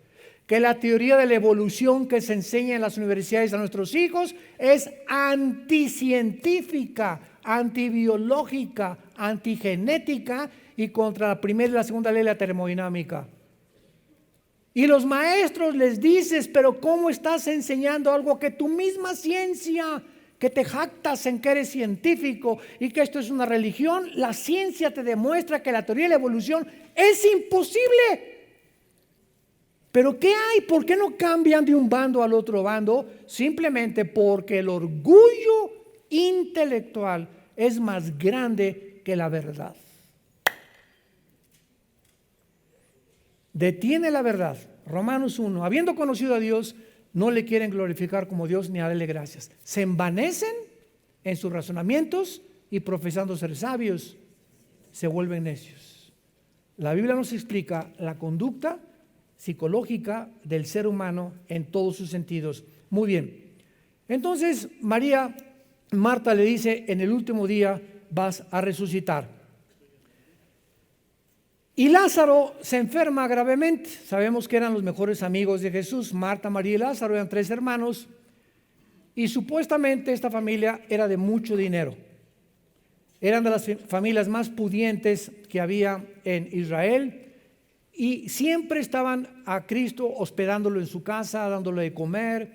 que la teoría de la evolución que se enseña en las universidades a nuestros hijos es anticientífica, antibiológica, antigenética y contra la primera y la segunda ley de la termodinámica. Y los maestros les dices, pero ¿cómo estás enseñando algo que tu misma ciencia, que te jactas en que eres científico y que esto es una religión? La ciencia te demuestra que la teoría de la evolución es imposible. ¿Pero qué hay? ¿Por qué no cambian de un bando al otro bando? Simplemente porque el orgullo intelectual es más grande que la verdad. Detiene la verdad. Romanos 1. Habiendo conocido a Dios, no le quieren glorificar como Dios ni darle gracias. Se envanecen en sus razonamientos y profesando ser sabios, se vuelven necios. La Biblia nos explica la conducta psicológica del ser humano en todos sus sentidos. Muy bien. Entonces Marta le dice, en el último día vas a resucitar. Y Lázaro se enferma gravemente. Sabemos que eran los mejores amigos de Jesús. Marta, María y Lázaro eran 3 hermanos. Y supuestamente esta familia era de mucho dinero. Eran de las familias más pudientes que había en Israel. Y siempre estaban a Cristo hospedándolo en su casa, dándole de comer.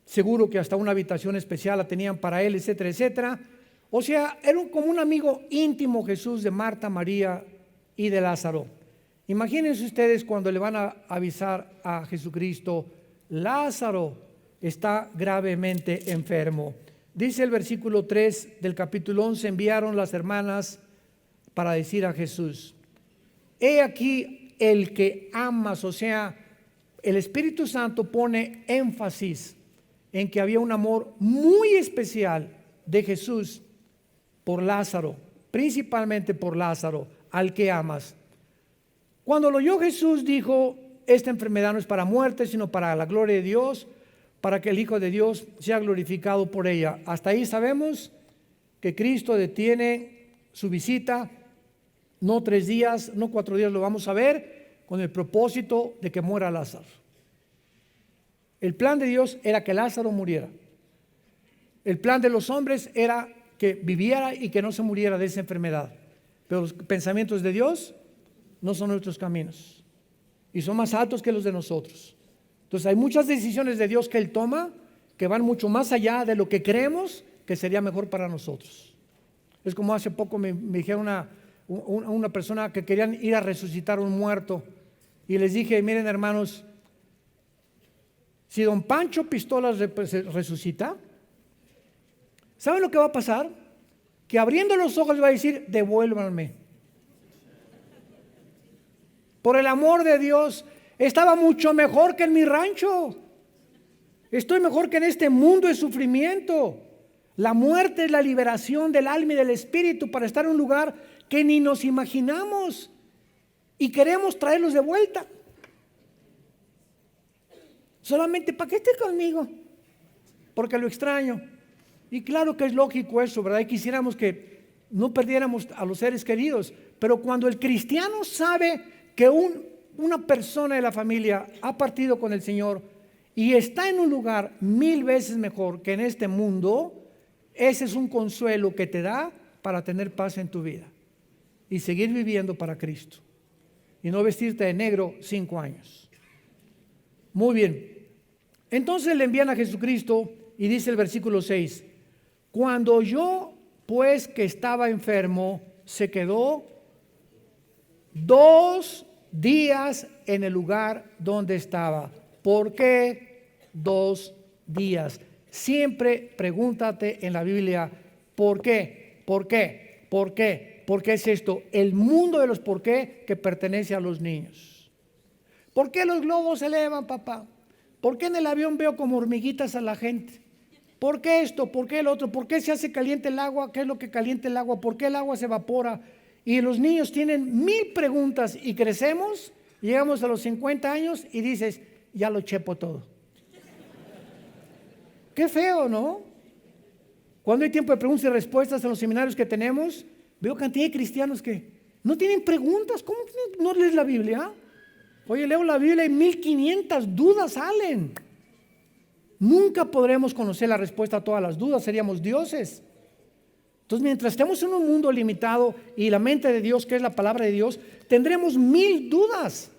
Seguro que hasta una habitación especial la tenían para él, etcétera, etcétera. O sea, era como un amigo íntimo Jesús de Marta, María y de Lázaro. Imagínense ustedes cuando le van a avisar a Jesucristo, Lázaro está gravemente enfermo. Dice el versículo 3 del capítulo 11, enviaron las hermanas para decir a Jesús, he aquí el que amas. O sea, el Espíritu Santo pone énfasis en que había un amor muy especial de Jesús por Lázaro, principalmente por Lázaro, al que amas. Cuando lo oyó Jesús dijo, esta enfermedad no es para muerte, sino para la gloria de Dios, para que el Hijo de Dios sea glorificado por ella. Hasta ahí sabemos que Cristo detiene su visita, no 3 días, no 4 días, lo vamos a ver, con el propósito de que muera Lázaro. El plan de Dios era que Lázaro muriera. El plan de los hombres era que viviera y que no se muriera de esa enfermedad. Pero los pensamientos de Dios no son nuestros caminos y son más altos que los de nosotros. Entonces hay muchas decisiones de Dios que Él toma que van mucho más allá de lo que creemos que sería mejor para nosotros. Es como hace poco me dijeron una persona que querían ir a resucitar un muerto y les dije, miren hermanos, si don Pancho Pistolas resucita, ¿saben lo que va a pasar? Que abriendo los ojos va a decir, devuélvanme. Por el amor de Dios, estaba mucho mejor que en mi rancho. Estoy mejor que en este mundo de sufrimiento. La muerte es la liberación del alma y del espíritu para estar en un lugar que ni nos imaginamos y queremos traerlos de vuelta. Solamente para que esté conmigo, porque lo extraño. Y claro que es lógico eso, ¿verdad? Y quisiéramos que no perdiéramos a los seres queridos. Pero cuando el cristiano sabe que una persona de la familia ha partido con el Señor y está en un lugar 1000 veces mejor que en este mundo, ese es un consuelo que te da para tener paz en tu vida y seguir viviendo para Cristo y no vestirte de negro 5 años. Muy bien. Entonces le envían a Jesucristo y dice el versículo 6, cuando oyó pues que estaba enfermo, se quedó 2 días en el lugar donde estaba. ¿Por qué 2 días? Siempre pregúntate en la Biblia, ¿por qué? ¿Por qué? ¿Por qué? ¿Por qué es esto? El mundo de los por qué que pertenece a los niños. ¿Por qué los globos se elevan, papá? ¿Por qué en el avión veo como hormiguitas a la gente? ¿Por qué esto? ¿Por qué el otro? ¿Por qué se hace caliente el agua? ¿Qué es lo que calienta el agua? ¿Por qué el agua se evapora? Y los niños tienen 1000 preguntas y crecemos, llegamos a los 50 años y dices, ya lo chepo todo. Qué feo, ¿no? Cuando hay tiempo de preguntas y respuestas en los seminarios que tenemos, veo cantidad de cristianos que no tienen preguntas. ¿Cómo no lees la Biblia? Oye, leo la Biblia y 1500 dudas salen. Nunca podremos conocer la respuesta a todas las dudas, seríamos dioses. Entonces, mientras estemos en un mundo limitado y la mente de Dios, que es la palabra de Dios, tendremos 1000 dudas.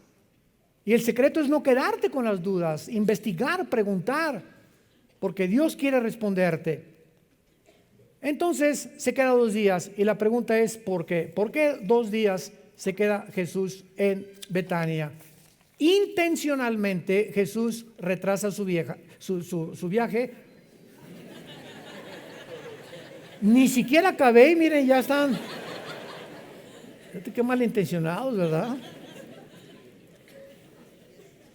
Y el secreto es no quedarte con las dudas, investigar, preguntar, porque Dios quiere responderte. Entonces se queda 2 días y la pregunta es ¿por qué? ¿Por qué 2 días se queda Jesús en Betania? Intencionalmente Jesús retrasa su viaje. Ni siquiera acabé y miren, ya están. Qué malintencionados, ¿verdad?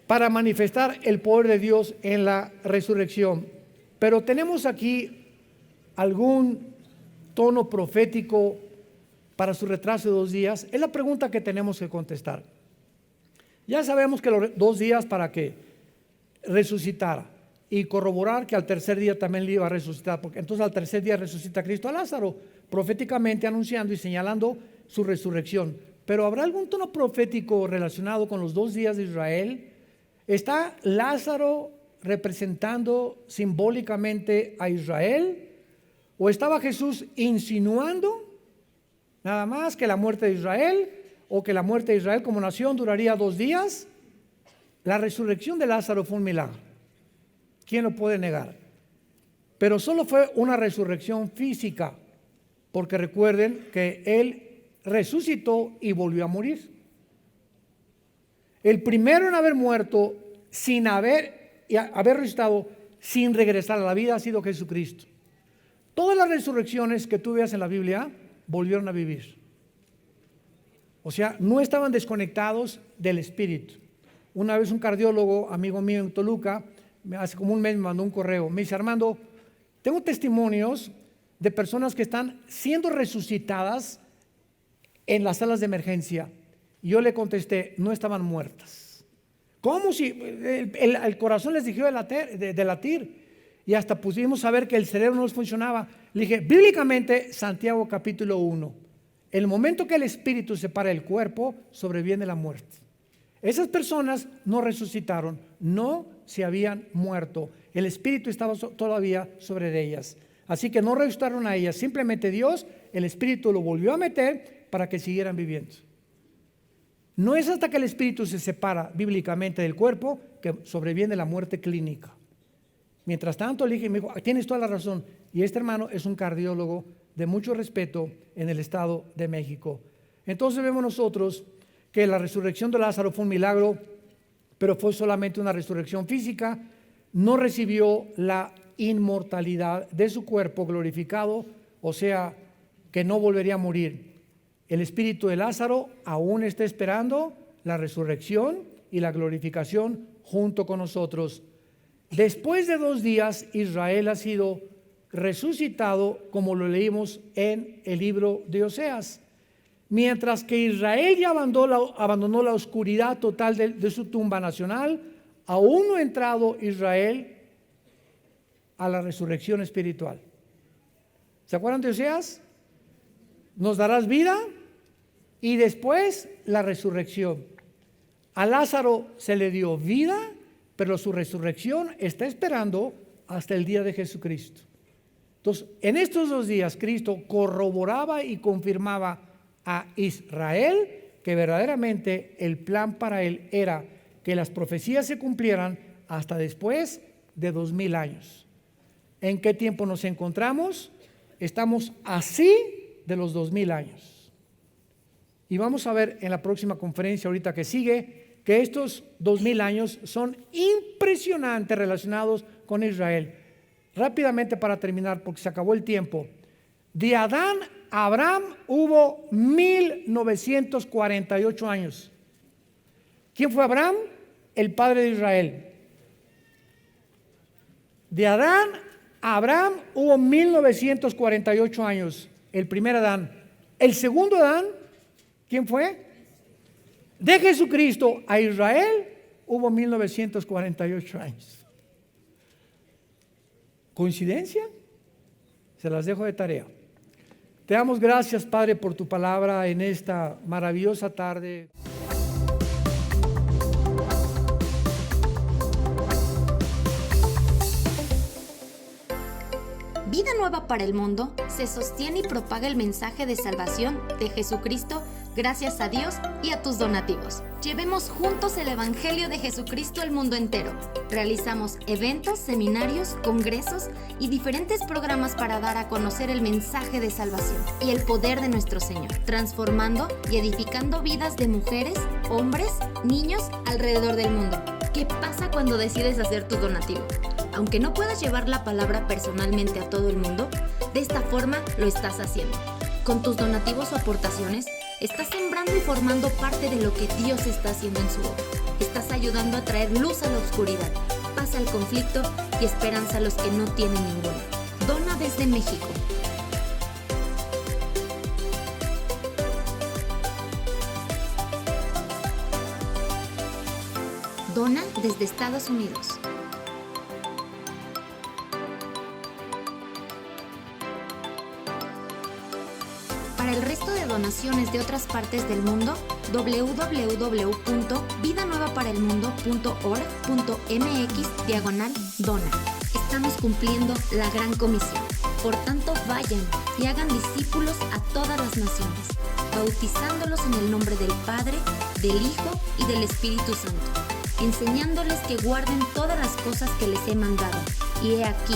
Para manifestar el poder de Dios en la resurrección. Pero tenemos aquí algún tono profético para su retraso de 2 días. Es la pregunta que tenemos que contestar. Ya sabemos que los 2 días para que resucitara y corroborar que al tercer día también le iba a resucitar, porque entonces al tercer día resucita Cristo a Lázaro, proféticamente anunciando y señalando su resurrección. Pero ¿habrá algún tono profético relacionado con los 2 días de Israel? ¿Está Lázaro representando simbólicamente a Israel? ¿O estaba Jesús insinuando nada más que la muerte de Israel, o que la muerte de Israel como nación duraría 2 días? La resurrección de Lázaro fue un milagro. ¿Quién lo puede negar? Pero solo fue una resurrección física, porque recuerden que él resucitó y volvió a morir. El primero en haber muerto sin haber resucitado, sin regresar a la vida, ha sido Jesucristo. Todas las resurrecciones que tú veas en la Biblia volvieron a vivir. O sea, no estaban desconectados del espíritu. Una vez un cardiólogo, amigo mío en Toluca, hace como un mes me mandó un correo. Me dice: Armando, tengo testimonios de personas que están siendo resucitadas en las salas de emergencia. Y yo le contesté: no estaban muertas. ¿Cómo si el corazón les dejó de latir? Y hasta pudimos saber que el cerebro no les funcionaba. Le dije: bíblicamente, Santiago capítulo 1, el momento que el espíritu separa el cuerpo, sobreviene la muerte. Esas personas no resucitaron, no se habían muerto. El espíritu estaba todavía sobre ellas. Así que no resucitaron a ellas. Simplemente Dios, el espíritu lo volvió a meter para que siguieran viviendo. No es hasta que el espíritu se separa bíblicamente del cuerpo que sobreviene la muerte clínica. Mientras tanto, le dije, me dijo: tienes toda la razón. Y este hermano es un cardiólogo de mucho respeto en el Estado de México. Entonces vemos nosotros que la resurrección de Lázaro fue un milagro, pero fue solamente una resurrección física. No recibió la inmortalidad de su cuerpo glorificado, o sea, que no volvería a morir. El espíritu de Lázaro aún está esperando la resurrección y la glorificación junto con nosotros. Después de 2 días, Israel ha sido resucitado, como lo leímos en el libro de Oseas. Mientras que Israel ya abandonó la oscuridad total de su tumba nacional, aún no ha entrado Israel a la resurrección espiritual. ¿Se acuerdan de Oseas? Nos darás vida y después la resurrección. A Lázaro se le dio vida, pero su resurrección está esperando hasta el día de Jesucristo. Entonces, en estos 2 días, Cristo corroboraba y confirmaba a Israel que verdaderamente el plan para él era que las profecías se cumplieran hasta después de 2000 años. ¿En qué tiempo nos encontramos? Estamos así de los 2000 años. Y vamos a ver en la próxima conferencia ahorita que sigue que estos 2000 años son impresionantes relacionados con Israel. Rápidamente para terminar, porque se acabó el tiempo. De Adán a Abraham hubo 1948 años. ¿Quién fue Abraham? El padre de Israel. De Adán a Abraham hubo 1948 años. El primer Adán. El segundo Adán, ¿quién fue? De Jesucristo a Israel hubo 1948 años. ¿Coincidencia? Se las dejo de tarea. Te damos gracias, Padre, por tu palabra en esta maravillosa tarde. Vida Nueva para el Mundo se sostiene y propaga el mensaje de salvación de Jesucristo gracias a Dios y a tus donativos. Llevemos juntos el Evangelio de Jesucristo al mundo entero. Realizamos eventos, seminarios, congresos y diferentes programas para dar a conocer el mensaje de salvación y el poder de nuestro Señor, transformando y edificando vidas de mujeres, hombres, niños alrededor del mundo. ¿Qué pasa cuando decides hacer tu donativo? Aunque no puedas llevar la palabra personalmente a todo el mundo, de esta forma lo estás haciendo. Con tus donativos o aportaciones, estás sembrando y formando parte de lo que Dios está haciendo en su obra. Estás ayudando a traer luz a la oscuridad, paz al conflicto y esperanza a los que no tienen ninguna. Dona desde México. Dona desde Estados Unidos. Para el resto de donaciones de otras partes del mundo, www.vidanuevaparaelmundo.org.mx/dona. Estamos cumpliendo la gran comisión. Por tanto, vayan y hagan discípulos a todas las naciones, bautizándolos en el nombre del Padre, del Hijo y del Espíritu Santo, enseñándoles que guarden todas las cosas que les he mandado. Y he aquí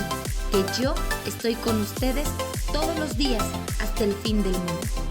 que yo estoy con ustedes todos los días hasta el fin del mundo.